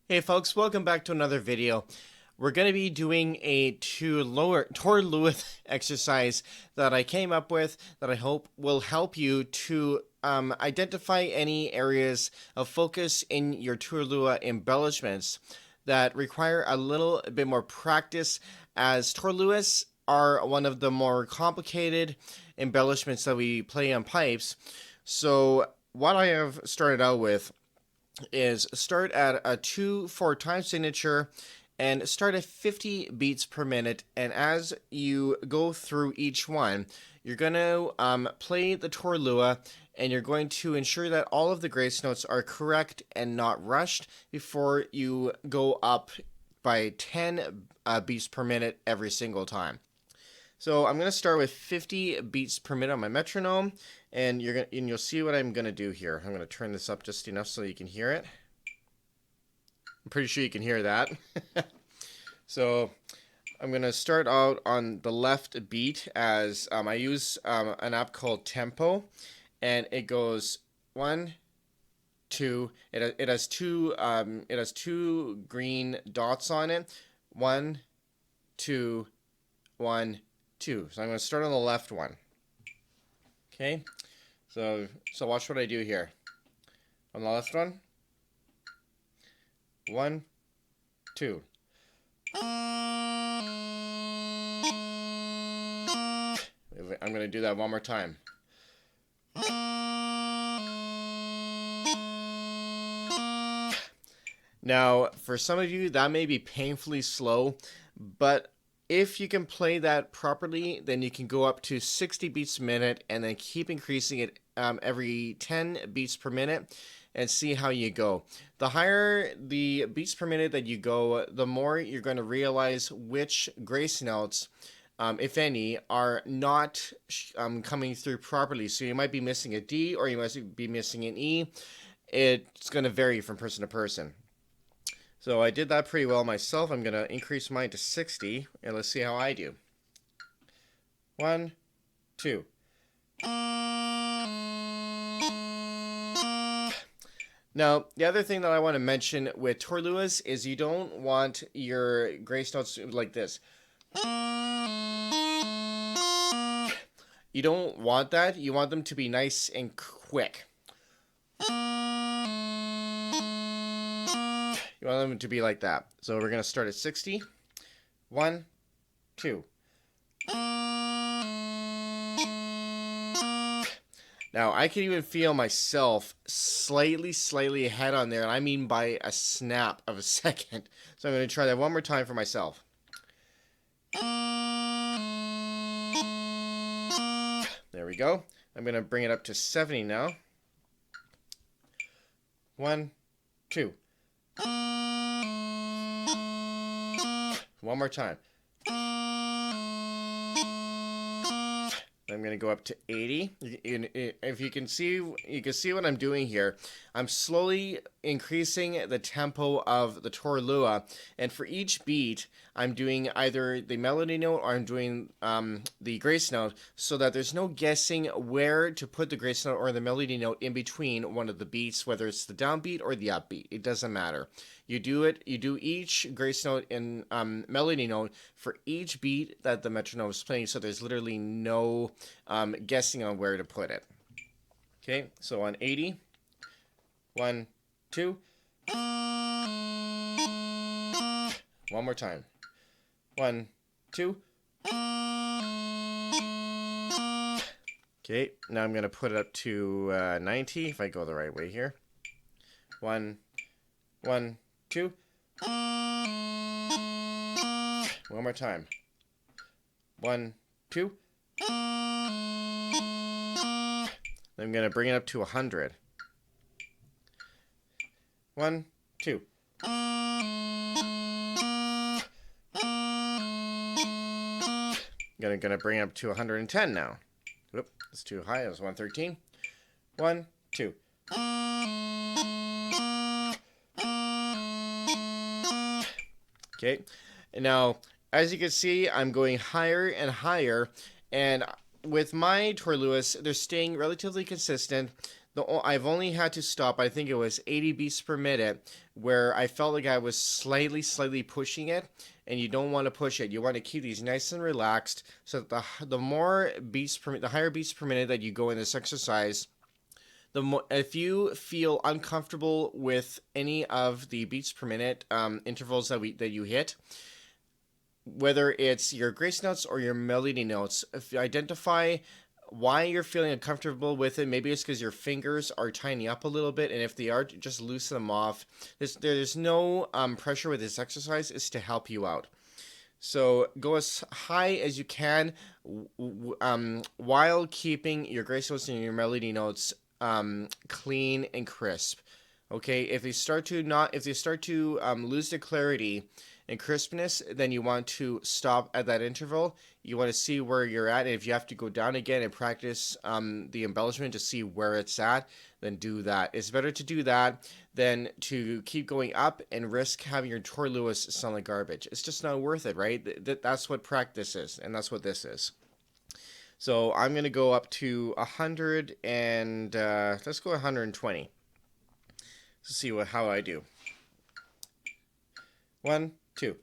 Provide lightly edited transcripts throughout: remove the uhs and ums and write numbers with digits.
Hey folks, welcome back to another video. We're going to be doing a Taorluath exercise that I came up with that I hope will help you to identify any areas of focus in your Taorluath embellishments that require a little bit more practice, as Taorluaths are one of the more complicated embellishments that we play on pipes. So what I have started out with is start at a 2/4 time signature and start at 50 beats per minute. And as you go through each one, you're going to play the Taorluath, and you're going to ensure that all of the grace notes are correct and not rushed before you go up by 10 beats per minute every single time. So I'm going to start with 50 beats per minute on my metronome, and you'll see what I'm going to do here. I'm going to turn this up just enough so you can hear it. I'm pretty sure you can hear that. So I'm going to start out on the left beat, as I use an app called Tempo, and it goes 1, 2. It has two green dots on it. 1, 2, 1, 2. So I'm going to start on the left one. Okay, so watch what I do here. On the left one, 1, 2. I'm going to do that one more time. Now, for some of you, that may be painfully slow, but if you can play that properly, then you can go up to 60 beats a minute and then keep increasing it every 10 beats per minute and see how you go. The higher the beats per minute that you go, the more you're going to realize which grace notes, if any, are not coming through properly. So you might be missing a D, or you might be missing an E. It's going to vary from person to person. So I did that pretty well myself. I'm going to increase mine to 60, and let's see how I do. 1, 2. Now, the other thing that I want to mention with Taorluaths is you don't want your grace notes like this. You don't want that. You want them to be nice and quick. You want them to be like that. So we're going to start at 60. 1, 2. Now, I can even feel myself slightly ahead on there, and I mean by a snap of a second. So I'm going to try that one more time for myself. There we go. I'm going to bring it up to 70 now. 1, 2. One more time. I'm going to go up to 80. If you can see what I'm doing here. I'm slowly increasing the tempo of the Taorluath, and for each beat, I'm doing either the melody note or I'm doing the grace note, so that there's no guessing where to put the grace note or the melody note in between one of the beats, whether it's the downbeat or the upbeat. It doesn't matter. You do each grace note and melody note for each beat that the metronome is playing, so there's literally no guessing on where to put it. Okay, so on 80, 1, 2. One more time. 1, 2. Okay, now I'm going to put it up to 90 if I go the right way here. 1, 1, 2. One more time. 1, 2. I'm going to bring it up to 100. 1, 2. I'm going to bring it up to 110 now. Whoop, that's too high. It was 113. 1, 2. Okay, and now as you can see, I'm going higher and higher, and with my Taorluaths, they're staying relatively consistent. I've only had to stop, I think it was 80 beats per minute, where I felt like I was slightly pushing it, and you don't want to push it. You want to keep these nice and relaxed, so that the higher beats per minute that you go in this exercise, the more, if you feel uncomfortable with any of the beats per minute intervals that you hit, whether it's your grace notes or your melody notes, if you identify why you're feeling uncomfortable with it, maybe it's because your fingers are tightening up a little bit, and if they are, just loosen them off. There's no pressure with this exercise. It's to help you out. So go as high as you can while keeping your grace notes and your melody notes clean and crisp. Okay, if they start to lose the clarity and crispness, then you want to stop at that interval. You want to see where you're at, and if you have to go down again and practice the embellishment to see where it's at, then do that. It's better to do that than to keep going up and risk having your Taorluaths sound like garbage. It's just not worth it, right? That's what practice is, and that's what this is. So I'm going to go up to 100 and let's go 120. Let's see how I do. 1, 2.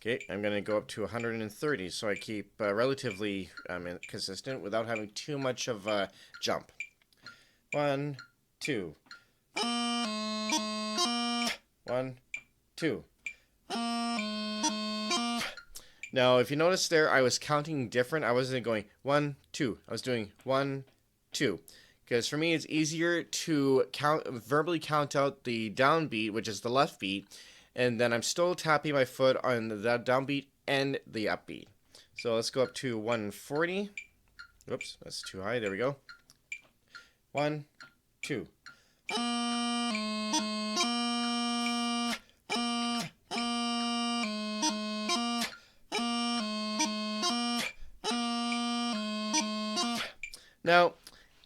Okay, I'm going to go up to 130, so I keep relatively consistent without having too much of a jump. 1, 2. 1, 2. Now, if you notice there, I was counting different. I wasn't going 1, 2. I was doing 1, 2. Because for me, it's easier to verbally count out the downbeat, which is the left beat, and then I'm still tapping my foot on the downbeat and the upbeat. So let's go up to 140. Whoops, that's too high. There we go. 1, 2. Now,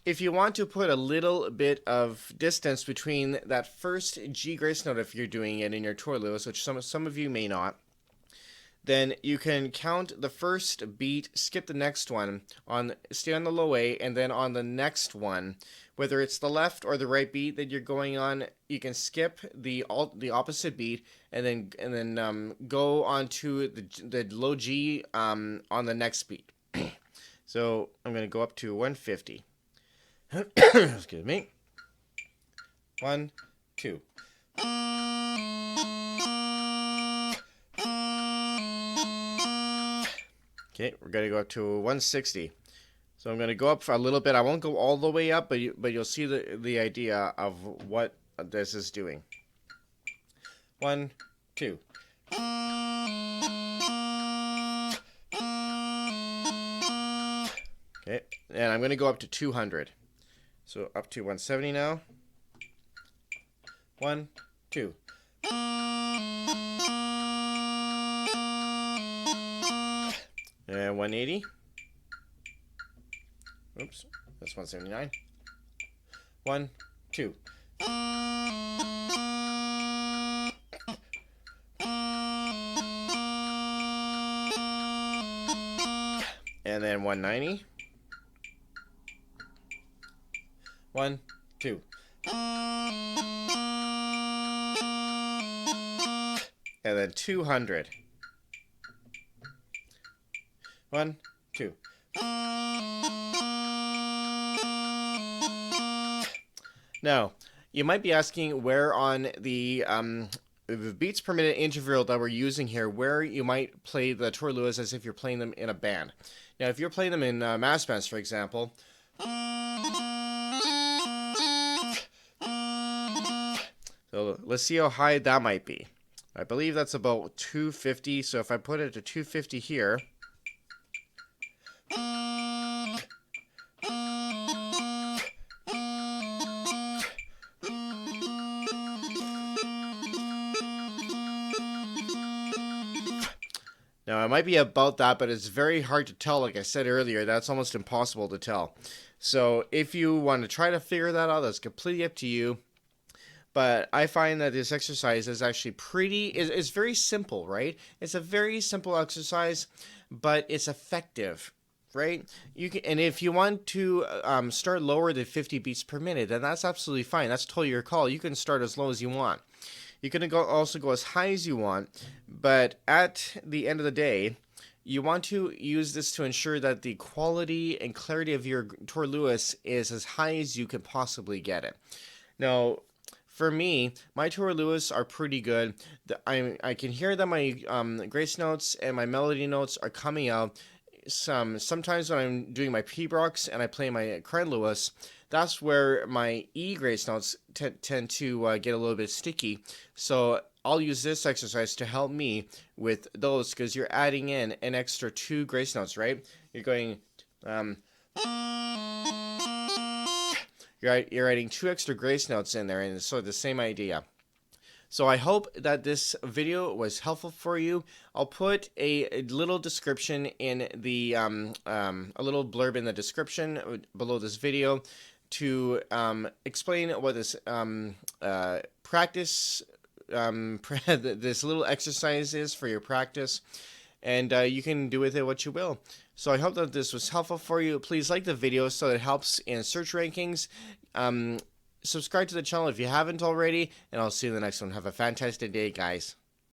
if you want to put a little bit of distance between that first G grace note, if you're doing it in your Taorluaths, which some of you may not, then you can count the first beat, skip the next one, stay on the low A, and then on the next one, whether it's the left or the right beat that you're going on, you can skip the opposite beat and then go on to the low G on the next beat. So I'm going to go up to 150. Excuse me. 1, 2. Okay, we're going to go up to 160. So I'm going to go up for a little bit. I won't go all the way up, but you'll see the idea of what this is doing. 1, 2. Okay, and I'm going to go up to 200. So up to 170 now. 1, 2. And 180. Oops, that's 179. 1, 2. And then 190. 1, 2. And then 200. 1, 2. Now, you might be asking where on the beats per minute interval that we're using here, where you might play the Taorluaths as if you're playing them in a band. Now, if you're playing them in mass bands, for example, so let's see how high that might be. I believe that's about 250, so if I put it to 250 here, now it might be about that, but it's very hard to tell. Like I said earlier, that's almost impossible to tell. So if you want to try to figure that out, that's completely up to you. But I find that this exercise is actually it's very simple, right? It's a very simple exercise, but it's effective right? You can, and if you want to start lower than 50 beats per minute, then that's absolutely fine. That's totally your call. You can start as low as you want. You can also go as high as you want, but at the end of the day, you want to use this to ensure that the quality and clarity of your Taorluaths is as high as you can possibly get it. Now, for me, my Taorluaths are pretty good. I can hear that my grace notes and my melody notes are coming out. Sometimes when I'm doing my pibrochs and I play my Taorluaths, that's where my E grace notes tend to get a little bit sticky. So I'll use this exercise to help me with those, because you're adding in an extra 2 grace notes, right? You're going, you're adding 2 extra grace notes in there, and it's sort of the same idea. So I hope that this video was helpful for you. I'll put a little description in the a little blurb in the description below this video to explain what this practice this little exercise is for your practice, and you can do with it what you will. So I hope that this was helpful for you. Please like the video so it helps in search rankings. Subscribe to the channel if you haven't already, and I'll see you in the next one. Have a fantastic day, guys.